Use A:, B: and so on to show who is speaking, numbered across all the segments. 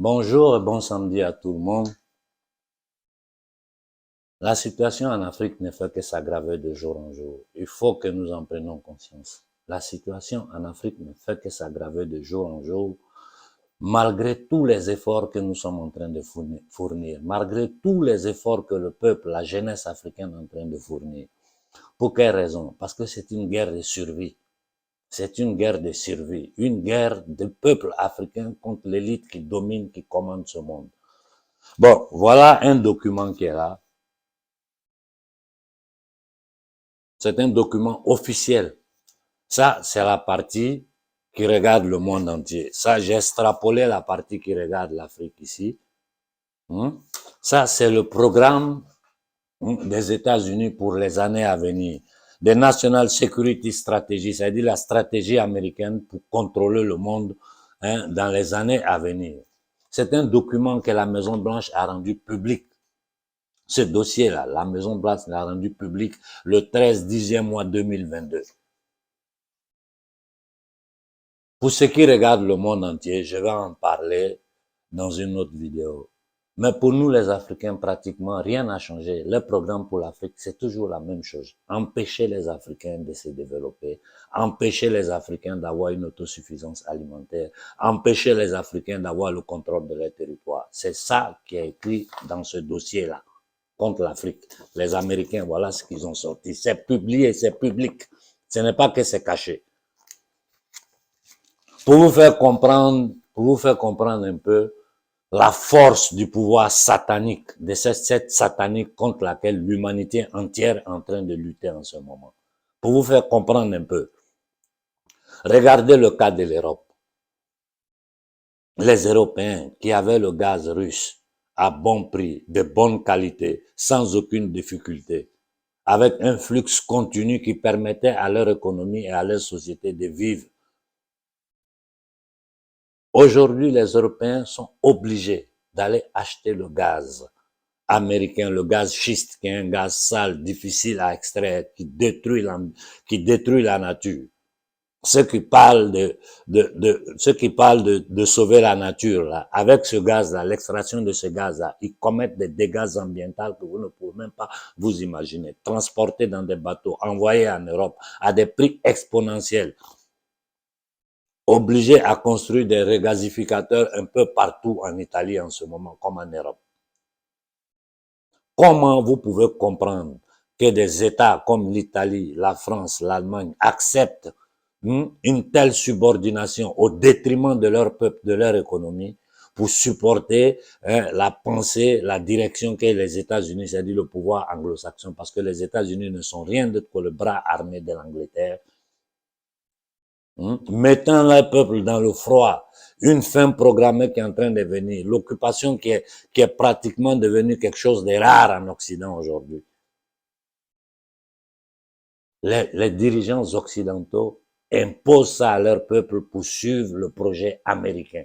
A: Bonjour et bon samedi à tout le monde. La situation en Afrique ne fait que s'aggraver de jour en jour. Il faut que nous en prenions conscience. La situation en Afrique ne fait que s'aggraver de jour en jour, malgré tous les efforts que nous sommes en train de fournir, malgré tous les efforts que le peuple, la jeunesse africaine est en train de fournir. Pour quelle raison? Parce que c'est une guerre de survie. C'est une guerre de survie, une guerre du peuple africain contre l'élite qui domine, qui commande ce monde. Bon, voilà un document qui est là. C'est un document officiel. Ça, c'est la partie qui regarde le monde entier. Ça, j'ai extrapolé la partie qui regarde l'Afrique ici. Ça, c'est le programme des États-Unis pour les années à venir. Des National Security Strategy, c'est-à-dire la stratégie américaine pour contrôler le monde dans les années à venir. C'est un document que la Maison-Blanche a rendu public. Ce dossier-là, la Maison-Blanche l'a rendu public le 13-10e mois 2022. Pour ceux qui regardent le monde entier, je vais en parler dans une autre vidéo. Mais pour nous les Africains, pratiquement rien n'a changé. Le programme pour l'Afrique, c'est toujours la même chose. Empêcher les Africains de se développer, empêcher les Africains d'avoir une autosuffisance alimentaire, empêcher les Africains d'avoir le contrôle de leur territoire. C'est ça qui est écrit dans ce dossier-là contre l'Afrique. Les Américains, voilà ce qu'ils ont sorti. C'est publié, c'est public. Ce n'est pas que c'est caché. Pour vous faire comprendre un peu la force du pouvoir satanique, de cette secte satanique contre laquelle l'humanité entière est en train de lutter en ce moment. Pour vous faire comprendre un peu, regardez le cas de l'Europe. Les Européens qui avaient le gaz russe à bon prix, de bonne qualité, sans aucune difficulté, avec un flux continu qui permettait à leur économie et à leur société de vivre. Aujourd'hui, les Européens sont obligés d'aller acheter le gaz américain, le gaz schiste, qui est un gaz sale, difficile à extraire, qui détruit la nature. Ceux qui parlent de sauver la nature, là, avec ce gaz-là, l'extraction de ce gaz-là, ils commettent des dégâts ambientaux que vous ne pouvez même pas vous imaginer. Transportés dans des bateaux, envoyés en Europe à des prix exponentiels, obligés à construire des regasificateurs un peu partout en Italie en ce moment, comme en Europe. Comment vous pouvez comprendre que des États comme l'Italie, la France, l'Allemagne acceptent une telle subordination au détriment de leur peuple, de leur économie, pour supporter la pensée, la direction que les États-Unis, c'est-à-dire le pouvoir anglo-saxon, parce que les États-Unis ne sont rien d'autre que le bras armé de l'Angleterre, mettant le peuple dans le froid, une fin programmée qui est en train de venir, l'occupation qui est pratiquement devenue quelque chose de rare en Occident aujourd'hui. Les dirigeants occidentaux imposent ça à leur peuple pour suivre le projet américain.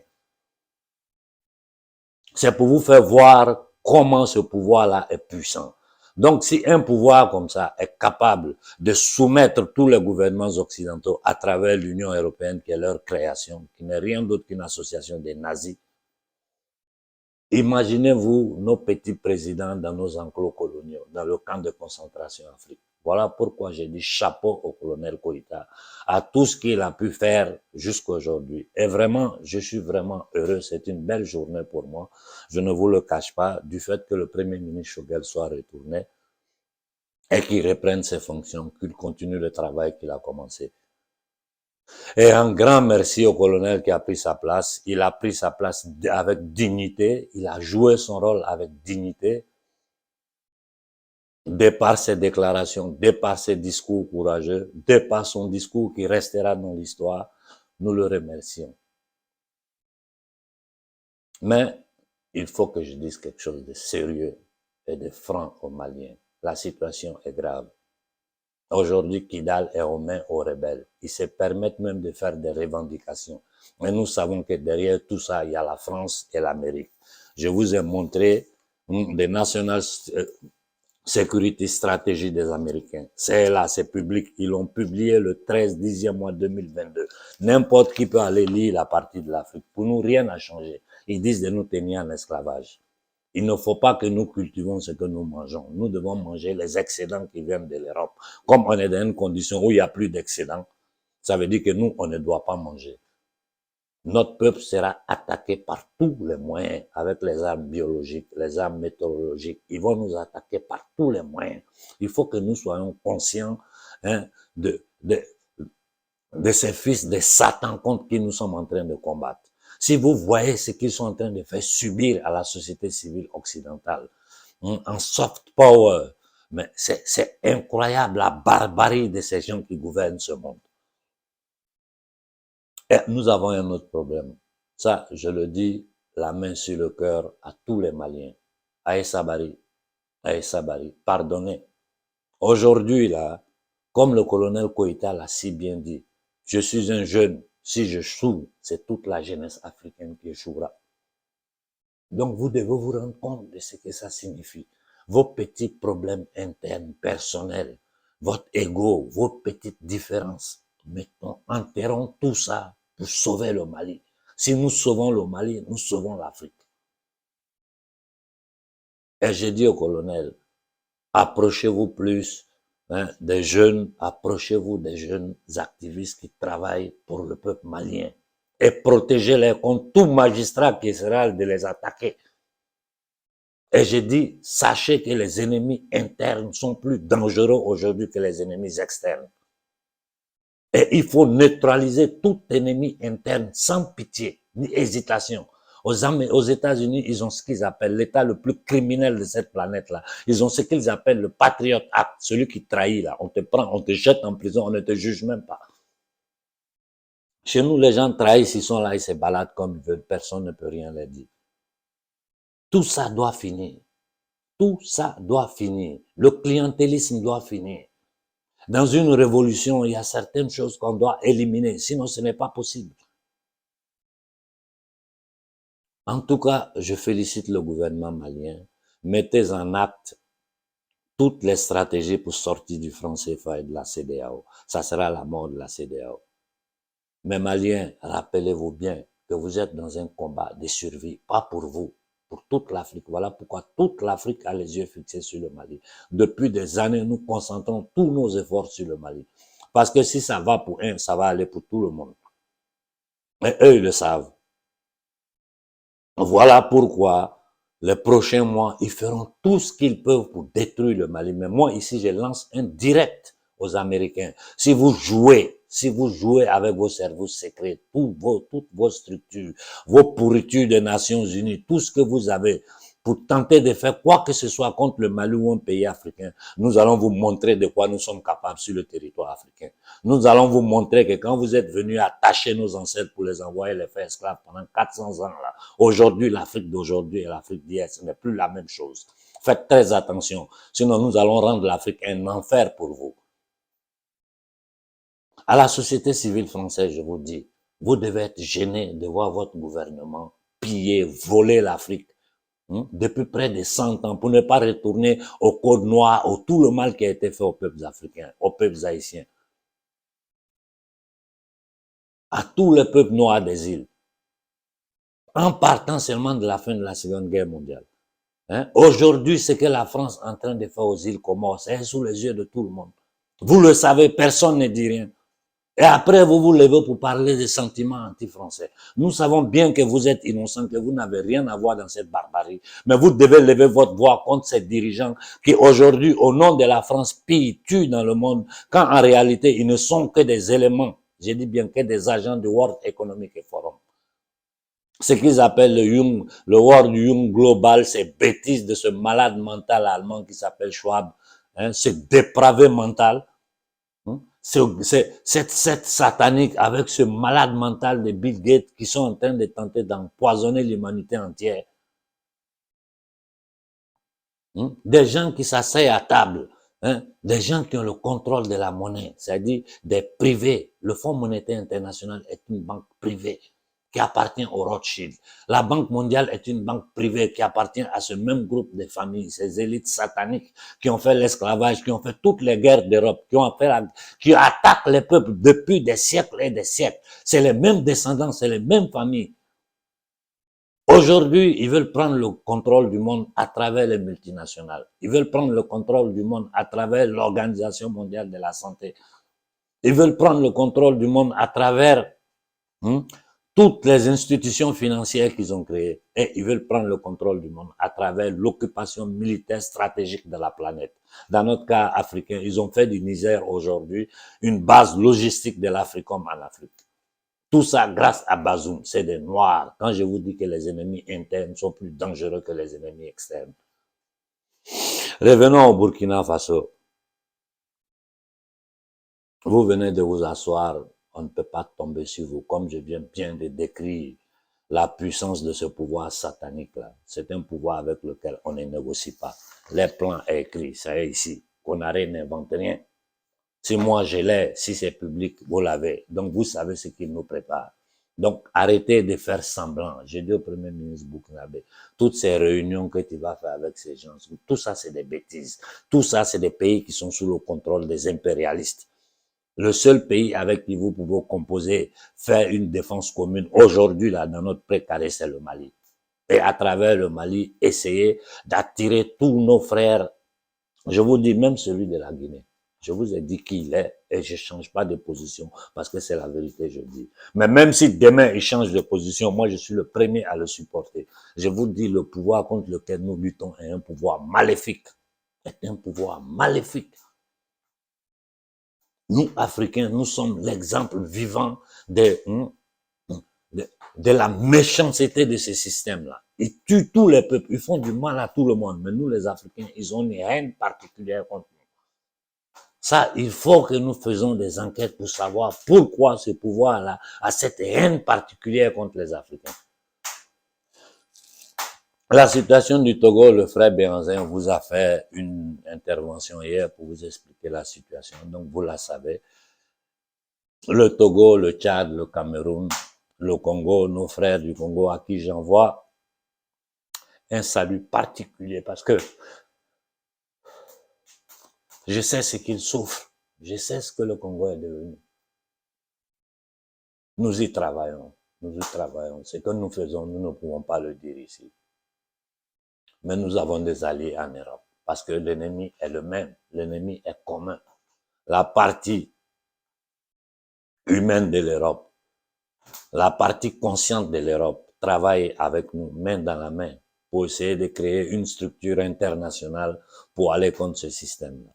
A: C'est pour vous faire voir comment ce pouvoir-là est puissant. Donc, si un pouvoir comme ça est capable de soumettre tous les gouvernements occidentaux à travers l'Union européenne, qui est leur création, qui n'est rien d'autre qu'une association des nazis, imaginez-vous nos petits présidents dans nos enclos coloniaux, dans le camp de concentration Afrique. Voilà pourquoi j'ai dit chapeau au colonel Koïta, à tout ce qu'il a pu faire jusqu'à aujourd'hui. Et vraiment, je suis vraiment heureux. C'est une belle journée pour moi. Je ne vous le cache pas, du fait que le Premier ministre Choguel soit retourné et qu'il reprenne ses fonctions, qu'il continue le travail qu'il a commencé. Et un grand merci au colonel qui a pris sa place. Il a pris sa place avec dignité. Il a joué son rôle avec dignité. De par ses déclarations, de par ses discours courageux, de par son discours qui restera dans l'histoire, nous le remercions. Mais il faut que je dise quelque chose de sérieux et de franc aux Maliens. La situation est grave. Aujourd'hui, Kidal est aux mains aux rebelles. Ils se permettent même de faire des revendications. Mais nous savons que derrière tout ça, il y a la France et l'Amérique. Je vous ai montré des National Security Strategy des Américains. C'est là, c'est public. Ils l'ont publié le 13-10e mois 2022. N'importe qui peut aller lire la partie de l'Afrique. Pour nous, rien n'a changé. ils disent de nous tenir en esclavage. Il ne faut pas que nous cultivons ce que nous mangeons. Nous devons manger les excédents qui viennent de l'Europe. Comme on est dans une condition où il n'y a plus d'excédents, ça veut dire que nous, on ne doit pas manger. Notre peuple sera attaqué par tous les moyens, avec les armes biologiques, les armes météorologiques. Ils vont nous attaquer par tous les moyens. Il faut que nous soyons conscients de ces fils de Satan contre qui nous sommes en train de combattre. Si vous voyez ce qu'ils sont en train de faire subir à la société civile occidentale, en soft power, mais c'est incroyable la barbarie de ces gens qui gouvernent ce monde. Et nous avons un autre problème. Ça, je le dis, la main sur le cœur à tous les Maliens. Aïssa Bari, pardonnez. Aujourd'hui, là, comme le colonel Koïta l'a si bien dit, je suis un jeune, si je choue, c'est toute la jeunesse africaine qui échouera. Donc vous devez vous rendre compte de ce que ça signifie. Vos petits problèmes internes, personnels, votre ego, vos petites différences. Mettons, enterrons tout ça pour sauver le Mali. Si nous sauvons le Mali, nous sauvons l'Afrique. Et j'ai dit au colonel, approchez-vous plus des jeunes, approchez-vous des jeunes activistes qui travaillent pour le peuple malien et protégez-les contre tout magistrat qui essaiera de les attaquer. Et j'ai dit, sachez que les ennemis internes sont plus dangereux aujourd'hui que les ennemis externes. Et il faut neutraliser tout ennemi interne sans pitié ni hésitation. Aux États-Unis, ils ont ce qu'ils appellent l'État le plus criminel de cette planète-là. Ils ont ce qu'ils appellent le Patriot Act, celui qui trahit là. On te prend, on te jette en prison, on ne te juge même pas. Chez nous, les gens trahissent, ils sont là, ils se baladent comme ils veulent, personne ne peut rien leur dire. Tout ça doit finir. Tout ça doit finir. Le clientélisme doit finir. Dans une révolution, il y a certaines choses qu'on doit éliminer, sinon ce n'est pas possible. En tout cas, je félicite le gouvernement malien. Mettez en acte toutes les stratégies pour sortir du franc CFA et de la CEDEAO. Ça sera la mort de la CEDEAO. Mais Maliens, rappelez-vous bien que vous êtes dans un combat de survie, pas pour vous, pour toute l'Afrique. Voilà pourquoi toute l'Afrique a les yeux fixés sur le Mali. Depuis des années, nous concentrons tous nos efforts sur le Mali. Parce que si ça va pour un, ça va aller pour tout le monde. Et eux, ils le savent. Voilà pourquoi, les prochains mois, ils feront tout ce qu'ils peuvent pour détruire le Mali. Mais moi, ici, je lance un direct aux Américains. Si vous jouez avec vos services secrets, toutes vos structures, vos pourritures des Nations Unies, tout ce que vous avez, pour tenter de faire quoi que ce soit contre le Mali ou un pays africain, nous allons vous montrer de quoi nous sommes capables sur le territoire africain. Nous allons vous montrer que quand vous êtes venus attacher nos ancêtres pour les envoyer les faire esclaves pendant 400 ans, là, aujourd'hui, l'Afrique d'aujourd'hui et l'Afrique d'hier, ce n'est plus la même chose. Faites très attention, sinon nous allons rendre l'Afrique un enfer pour vous. À la société civile française, je vous dis, vous devez être gênés de voir votre gouvernement piller, voler l'Afrique depuis près de 100 ans pour ne pas retourner au code noir, au tout le mal qui a été fait aux peuples africains, aux peuples haïtiens, à tous les peuples noirs des îles, en partant seulement de la fin de la Seconde Guerre mondiale. Aujourd'hui, ce que la France est en train de faire aux îles Comores, c'est sous les yeux de tout le monde. Vous le savez, personne ne dit rien. Et après, vous vous levez pour parler des sentiments anti-français. Nous savons bien que vous êtes innocents, que vous n'avez rien à voir dans cette barbarie. Mais vous devez lever votre voix contre ces dirigeants qui aujourd'hui, au nom de la France, pillent, tuent dans le monde, quand en réalité, ils ne sont que des éléments, je dis bien que des agents du World Economic Forum. Ce qu'ils appellent le World Young Global, ces bêtises de ce malade mental allemand qui s'appelle Schwab, ce dépravé mental, cette satanique avec ce malade mental de Bill Gates qui sont en train de tenter d'empoisonner l'humanité entière. Des gens qui s'asseyent à table, des gens qui ont le contrôle de la monnaie, c'est-à-dire des privés. Le Fonds monétaire international est une banque privée qui appartient au Rothschild. La Banque mondiale est une banque privée qui appartient à ce même groupe de familles, ces élites sataniques qui ont fait l'esclavage, qui ont fait toutes les guerres d'Europe, qui attaquent les peuples depuis des siècles et des siècles. C'est les mêmes descendants, c'est les mêmes familles. Aujourd'hui, ils veulent prendre le contrôle du monde à travers les multinationales. Ils veulent prendre le contrôle du monde à travers l'Organisation mondiale de la santé. Ils veulent prendre le contrôle du monde à travers toutes les institutions financières qu'ils ont créées. Et ils veulent prendre le contrôle du monde à travers l'occupation militaire stratégique de la planète. Dans notre cas africain, ils ont fait du Niger aujourd'hui une base logistique de l'Africom en Afrique. Tout ça grâce à Bazoum, c'est des noirs. Quand je vous dis que les ennemis internes sont plus dangereux que les ennemis externes. Revenons au Burkina Faso. Vous venez de vous asseoir, on ne peut pas tomber sur vous, comme je viens bien de décrire la puissance de ce pouvoir satanique-là. C'est un pouvoir avec lequel on ne négocie pas. Les plans écrits, ça est ici. Konaré n'invente rien. Si moi je l'ai, si c'est public, vous l'avez. Donc vous savez ce qu'il nous prépare. Donc arrêtez de faire semblant. J'ai dit au Premier ministre Burkinabé, toutes ces réunions que tu vas faire avec ces gens, tout ça c'est des bêtises. Tout ça c'est des pays qui sont sous le contrôle des impérialistes. Le seul pays avec qui vous pouvez composer, faire une défense commune aujourd'hui là dans notre précaré, c'est le Mali. Et à travers le Mali, essayer d'attirer tous nos frères. Je vous dis même celui de la Guinée. Je vous ai dit qui il est et je change pas de position parce que c'est la vérité, je dis. Mais même si demain il change de position, moi je suis le premier à le supporter. Je vous dis, le pouvoir contre lequel nous luttons est un pouvoir maléfique. C'est un pouvoir maléfique. Nous, Africains, nous sommes l'exemple vivant de la méchanceté de ce système-là. Ils tuent tous les peuples, ils font du mal à tout le monde. Mais nous, les Africains, ils ont une haine particulière contre nous. Ça, il faut que nous faisions des enquêtes pour savoir pourquoi ce pouvoir-là a cette haine particulière contre les Africains. La situation du Togo, le frère Béhanzin vous a fait une intervention hier pour vous expliquer la situation. Donc, vous la savez. Le Togo, le Tchad, le Cameroun, le Congo, nos frères du Congo à qui j'envoie un salut particulier parce que je sais ce qu'ils souffrent. Je sais ce que le Congo est devenu. Nous y travaillons. Nous y travaillons. Ce que nous faisons, nous ne pouvons pas le dire ici. Mais nous avons des alliés en Europe parce que l'ennemi est le même. L'ennemi est commun. La partie humaine de l'Europe, la partie consciente de l'Europe travaille avec nous, main dans la main, pour essayer de créer une structure internationale pour aller contre ce système-là.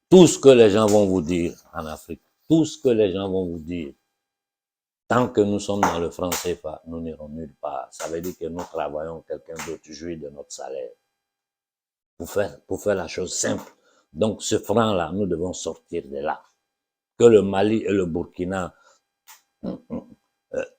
A: Tout ce que les gens vont vous dire en Afrique, tout ce que les gens vont vous dire, tant que nous sommes dans le franc CFA, nous n'irons nulle part. Ça veut dire que nous travaillons, quelqu'un d'autre jouit de notre salaire. Pour faire la chose simple. Donc ce franc-là, nous devons sortir de là. Que le Mali et le Burkina,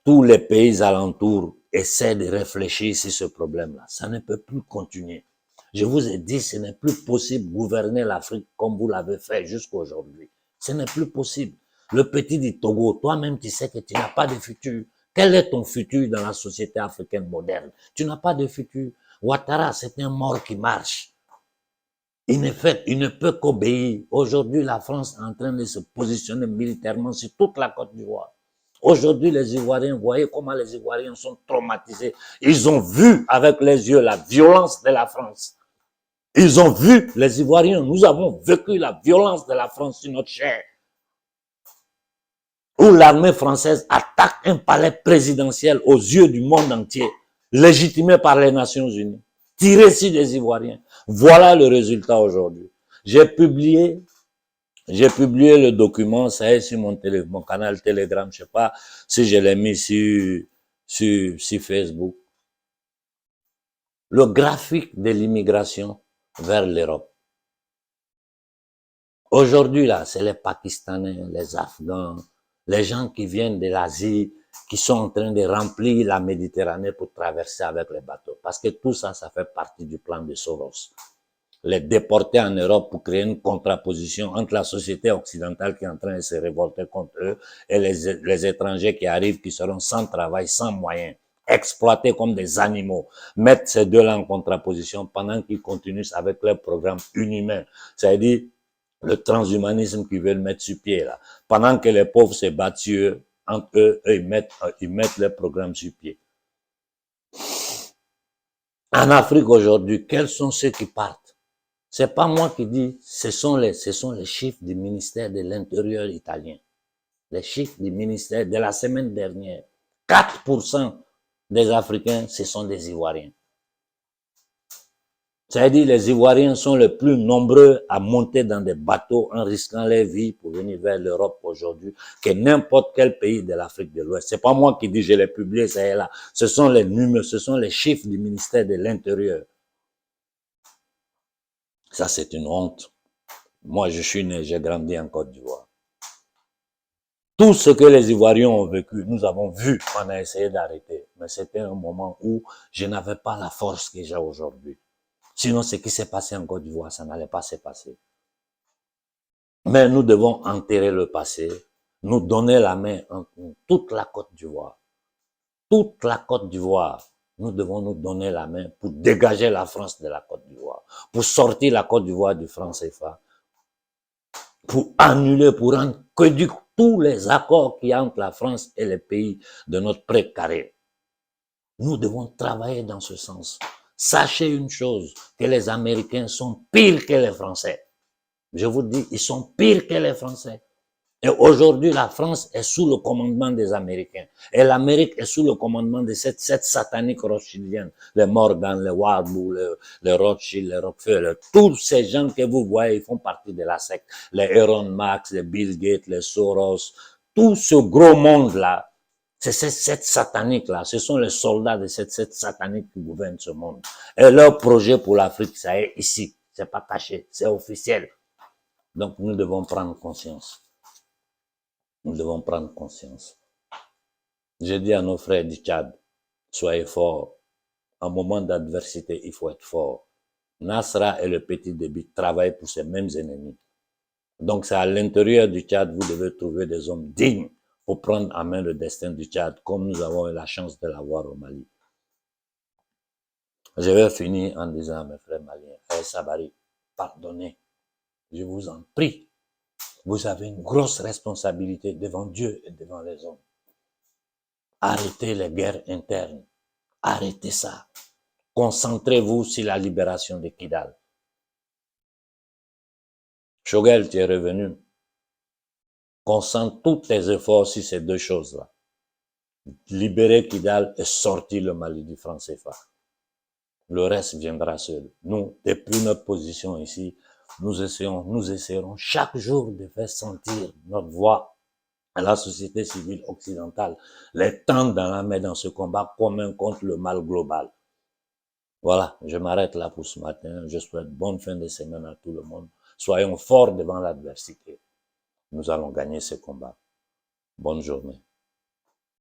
A: tous les pays alentours essaient de réfléchir sur ce problème-là. Ça ne peut plus continuer. Je vous ai dit, ce n'est plus possible de gouverner l'Afrique comme vous l'avez fait jusqu'à aujourd'hui. Ce n'est plus possible. Le petit du Togo, toi-même, tu sais que tu n'as pas de futur. Quel est ton futur dans la société africaine moderne? Tu n'as pas de futur. Ouattara, c'est un mort qui marche. Il ne peut qu'obéir. Aujourd'hui, la France est en train de se positionner militairement sur toute la Côte d'Ivoire. Aujourd'hui, les Ivoiriens, vous voyez comment les Ivoiriens sont traumatisés. Ils ont vu avec les yeux la violence de la France. Ils ont vu, les Ivoiriens, nous avons vécu la violence de la France sur notre chair. Où l'armée française attaque un palais présidentiel aux yeux du monde entier, légitimé par les Nations Unies, tiré sur des Ivoiriens. Voilà le résultat aujourd'hui. J'ai publié le document, ça est sur mon canal Telegram, je sais pas si je l'ai mis sur Facebook. Le graphique de l'immigration vers l'Europe. Aujourd'hui, là, c'est les Pakistanais, les Afghans, les gens qui viennent de l'Asie, qui sont en train de remplir la Méditerranée pour traverser avec les bateaux. Parce que tout ça, ça fait partie du plan de Soros. Les déporter en Europe pour créer une contraposition entre la société occidentale qui est en train de se révolter contre eux et les étrangers qui arrivent, qui seront sans travail, sans moyens, exploités comme des animaux. Mettre ces deux-là en contraposition pendant qu'ils continuent avec leur programme inhumain. C'est-à-dire le transhumanisme qu'ils veulent mettre sur pied là. Pendant que les pauvres se battent sur eux, entre eux, ils mettent leur programme sur pied. En Afrique aujourd'hui, quels sont ceux qui partent? C'est pas moi qui dis, ce sont les chiffres du ministère de l'Intérieur italien. Les chiffres du ministère de la semaine dernière. 4% des Africains, ce sont des Ivoiriens. C'est-à-dire les Ivoiriens sont les plus nombreux à monter dans des bateaux en risquant leur vie pour venir vers l'Europe aujourd'hui que n'importe quel pays de l'Afrique de l'Ouest. C'est pas moi qui dis, je l'ai publié, ça est là. Ce sont les numéros, ce sont les chiffres du ministère de l'Intérieur. Ça, c'est une honte. Moi, je suis né, j'ai grandi en Côte d'Ivoire. Tout ce que les Ivoiriens ont vécu, nous avons vu, on a essayé d'arrêter. Mais c'était un moment où je n'avais pas la force que j'ai aujourd'hui. Sinon, ce qui s'est passé en Côte d'Ivoire, ça n'allait pas se passer. Mais nous devons enterrer le passé, nous donner la main en toute la Côte d'Ivoire. Toute la Côte d'Ivoire, nous devons nous donner la main pour dégager la France de la Côte d'Ivoire, pour sortir la Côte d'Ivoire du franc CFA, pour annuler, pour rendre caducs tous les accords qu'il y a entre la France et les pays de notre pré-carré. Nous devons travailler dans ce sens. Sachez une chose, que les Américains sont pires que les Français. Je vous dis, ils sont pires que les Français. Et aujourd'hui, la France est sous le commandement des Américains. Et l'Amérique est sous le commandement de cette satanique rothschildienne. Les Morgan, les Warburg, les Rothschild, les Rockefeller. Tous ces gens que vous voyez, ils font partie de la secte. Les Elon Musk, les Bill Gates, les Soros. Tout ce gros monde-là, c'est cette satanique-là. Ce sont les soldats de cette satanique qui gouvernent ce monde. Et leur projet pour l'Afrique, ça est ici. C'est pas caché, c'est officiel. Donc, nous devons prendre conscience. Nous devons prendre conscience. Je dis à nos frères du Tchad, soyez forts. En moment d'adversité, il faut être fort. Nasra et le petit débit travaillent pour ces mêmes ennemis. Donc, c'est à l'intérieur du Tchad, vous devez trouver des hommes dignes pour prendre en main le destin du Tchad, comme nous avons eu la chance de l'avoir au Mali. Je vais finir en disant à mes frères maliens, frère Sabari, pardonnez. Je vous en prie. Vous avez une grosse responsabilité devant Dieu et devant les hommes. Arrêtez les guerres internes. Arrêtez ça. Concentrez-vous sur la libération de Kidal. Choguel, tu es revenu. Concentre tous tes efforts sur ces deux choses-là. Libérer Kidal et sortir le Mali du franc CFA. Le reste viendra seul. Nous, depuis notre position ici, nous essaierons chaque jour de faire sentir notre voix à la société civile occidentale, les tendre dans la main dans ce combat commun contre le mal global. Voilà, je m'arrête là pour ce matin. Je souhaite bonne fin de semaine à tout le monde. Soyons forts devant l'adversité. Nous allons gagner ce combat. Bonne journée.